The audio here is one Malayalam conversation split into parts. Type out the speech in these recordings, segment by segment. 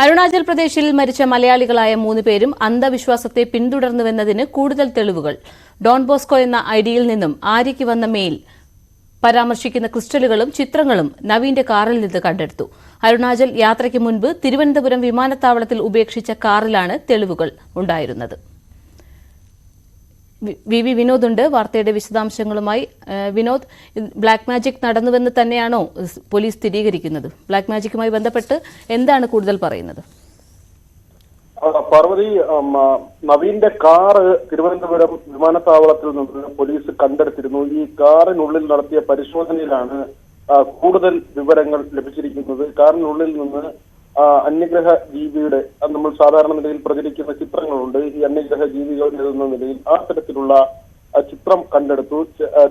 അരുണാചൽ പ്രദേശിൽ മരിച്ച മലയാളികളായ 3 പേരും അന്ധവിശ്വാസത്തെ പിന്തുടർന്നുവെന്നതിന് കൂടുതൽ തെളിവുകൾ. ഡോൺ ബോസ്കോ എന്ന ഐഡിയിൽ നിന്നും ആര്യയ്ക്ക് വന്ന മെയിൽ പരാമർശിക്കുന്ന ക്രിസ്റ്റലുകളും ചിത്രങ്ങളും നവീന്റെ കാറിൽ നിന്ന് കണ്ടെടുത്തു. അരുണാചൽ യാത്രയ്ക്ക് മുൻപ് തിരുവനന്തപുരം വിമാനത്താവളത്തിൽ ഉപേക്ഷിച്ച കാറിലാണ് തെളിവുകൾ ഉണ്ടായിരുന്നത്. വി വിനോദ് ഉണ്ട് വാർത്തയുടെ വിശദാംശങ്ങളുമായി. വിനോദ്, ബ്ലാക്ക് മാജിക് നടന്നുവെന്ന് തന്നെയാണോ പോലീസ് സ്ഥിരീകരിക്കുന്നത്? ബ്ലാക്ക് മാജിക്കുമായി ബന്ധപ്പെട്ട് എന്താണ് കൂടുതൽ പറയുന്നത്? പാർവതി, നവീന്റെ കാറ് തിരുവനന്തപുരം വിമാനത്താവളത്തിൽ നിന്ന് പോലീസ് കണ്ടെടുത്തിരുന്നു. ഈ കാറിനുള്ളിൽ നടത്തിയ പരിശോധനയിലാണ് കൂടുതൽ വിവരങ്ങൾ ലഭിച്ചിരിക്കുന്നത്. കാറിനുള്ളിൽ നിന്ന് അന്യഗ്രഹ ജീവിയുടെ നമ്മൾ സാധാരണ നിലയിൽ പ്രചരിക്കുന്ന ചിത്രങ്ങളുണ്ട്. ഈ അന്യഗ്രഹ ജീവികൾ എന്ന നിലയിൽ ആ തരത്തിലുള്ള ചിത്രം കണ്ടെടുത്തു.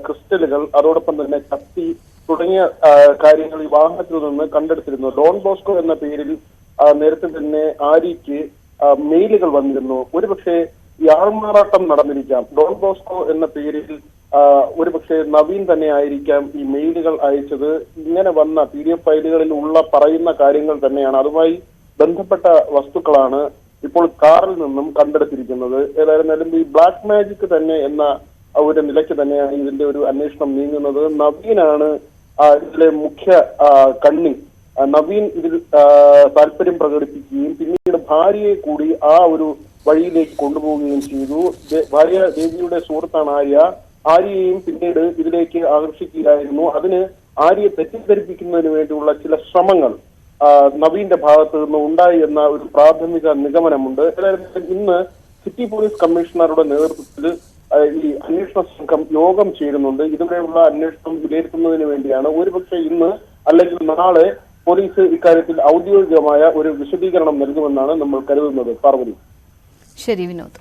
ക്രിസ്റ്റലുകൾ, അതോടൊപ്പം തന്നെ കത്തി തുടങ്ങിയ കാര്യങ്ങൾ ഈ വാഹനത്തിൽ നിന്ന് കണ്ടെടുത്തിരുന്നു. ഡോൺ ബോസ്കോ എന്ന പേരിൽ നേരത്തെ തന്നെ ആര്യയ്ക്ക് മെയിലുകൾ വന്നിരുന്നു. ഒരുപക്ഷെ ഈ ആൾമാറാട്ടം നടന്നിരിക്കാം. ഡോൺ ബോസ്കോ എന്ന പേരിൽ ഒരുപക്ഷെ നവീൻ തന്നെ ആയിരിക്കാം ഈ മെയിലുകൾ അയച്ചത്. ഇങ്ങനെ വന്ന PDF ഫയലുകളിൽ പറയുന്ന കാര്യങ്ങൾ തന്നെയാണ്, അതുമായി ബന്ധപ്പെട്ട വസ്തുക്കളാണ് ഇപ്പോൾ കാറിൽ നിന്നും കണ്ടെടുത്തിരിക്കുന്നത്. ഏതായിരുന്നാലും ഈ ബ്ലാക്ക് മാജിക് തന്നെ എന്ന ഒരു നിലയ്ക്ക് തന്നെയാണ് ഇതിന്റെ ഒരു അന്വേഷണം നീങ്ങുന്നത്. നവീനാണ് ഇതിലെ മുഖ്യ കണ്ണി. നവീൻ ഇതിൽ താല്പര്യം പ്രകടിപ്പിക്കുകയും പിന്നീട് ഭാര്യയെ കൂടി ആ ഒരു വഴിയിലേക്ക് കൊണ്ടുപോവുകയും ചെയ്തു. ഭാര്യ ദേവിയുടെ സുഹൃത്താണ് ആര്യയെയും പിന്നീട് ഇതിലേക്ക് ആകർഷിക്കുകയായിരുന്നു. അതിന് ആര്യയെ തെറ്റിദ്ധരിപ്പിക്കുന്നതിന് വേണ്ടിയുള്ള ചില ശ്രമങ്ങൾ നവീന്റെ ഭാഗത്ത് നിന്ന് ഉണ്ടായി എന്ന ഒരു പ്രാഥമിക നിഗമനമുണ്ട്. ഇന്ന് സിറ്റി പോലീസ് കമ്മീഷണറുടെ നേതൃത്വത്തിൽ ഈ അന്വേഷണ സംഘം യോഗം ചേരുന്നുണ്ട്. ഇതുവരെയുള്ള അന്വേഷണം വിലയിരുത്തുന്നതിന് വേണ്ടിയാണ്. ഒരുപക്ഷെ ഇന്ന് അല്ലെങ്കിൽ നാളെ പോലീസ് ഇക്കാര്യത്തിൽ ഔദ്യോഗികമായ ഒരു വിശദീകരണം നൽകുമെന്നാണ് നമ്മൾ കരുതുന്നത്. പാർവതി. ശരി വിനോദ്.